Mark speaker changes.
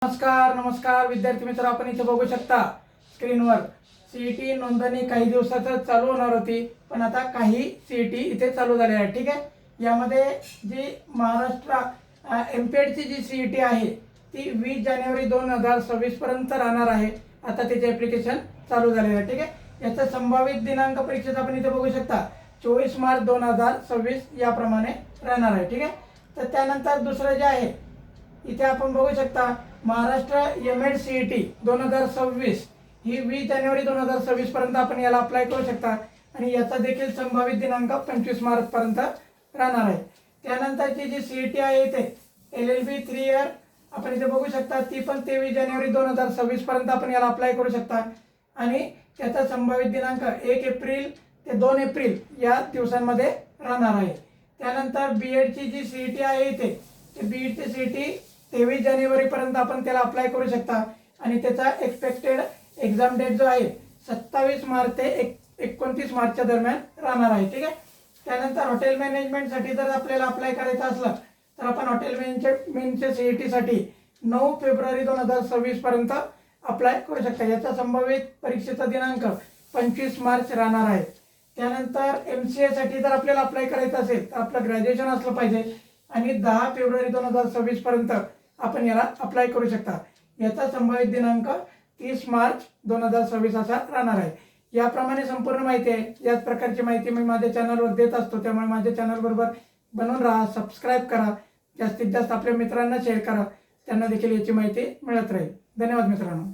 Speaker 1: नमस्कार विद्यार्थी मित्र, आपण इथे बघू शकता स्क्रीनवर सीईटी नोंदणी काही दिवसातच चालू होणार होती, पण आता काही सीईटी इथे चालू झाले आहे. ठीक आहे, यामध्ये जी महाराष्ट्र एमपीएडची जी सीईटी आहे ती 20 जानेवारी 2026 पर्यंत राहणार आहे. आता त्याचे ॲप्लिकेशन चालू झालेलं आहे. ठीक आहे, याचा संभावित दिनांक परीक्षेचा आपण इथे बघू शकता 24 मार्च 2026 याप्रमाणे राहणार आहे. ठीक आहे, तर त्यानंतर दुसरं जे आहे इथे आपण बघू शकता महाराष्ट्र एमएड सीईटी 2026 ही 20 जानेवारी 2026 पर्यंत आपण याला अप्लाय करू शकता आणि याचा देखील संभावित दिनांक 25 मार्च पर्यंत राहणार आहे. त्यानंतरची जी सीईटी आहे इथे LLB 3 इयर आपण इथे बघू शकता, ती पण 23 जानेवारी 2026 पर्यंत आपण याला अप्लाय करू शकता आणि त्याचा संभावित दिनांक 1 एप्रिल ते 2 एप्रिल या दिवसांमध्ये राहणार आहे. त्यानंतर बीएडची जी सीईटी आहे इथे बीएडची सीईटी 23 जानेवारी पर्यंत आपण त्याला अप्लाय करू शकता आणि त्याचा एक्सपेक्टेड एक्झाम डेट जो आहे 27 मार्च ते 29 मार्चच्या दरम्यान राहणार आहे. ठीक आहे, त्यानंतर हॉटेल मॅनेजमेंटसाठी जर आपल्याला अप्लाय करायचं असलं तर आपण हॉटेल मॅनेजमेंटच्या सीईटीसाठी 9 फेब्रुवारी 2026 पर्यंत अप्लाय करू शकता. याचा संभावित परीक्षेचा दिनांक 25 मार्च राहणार आहे. त्यानंतर MCA साठी जर आपल्याला अप्लाय करायचं असेल तर आपलं ग्रॅज्युएशन असलं पाहिजे आणि 10 फेब्रुवारी 2026 पर्यंत आपण याला अप्लाय करू शकता. याचा संभावित दिनांक 30 मार्च 2026 असा राहणार आहे. याप्रमाणे संपूर्ण माहिती आहे. याच प्रकारची माहिती मी माझ्या चॅनलवर देत असतो, त्यामुळे माझ्या चॅनलबरोबर बनवून राहा, सबस्क्राईब करा, जास्तीत जास्त आपल्या मित्रांना शेअर करा, त्यांना देखील याची माहिती मिळत राहील. धन्यवाद मित्रांनो.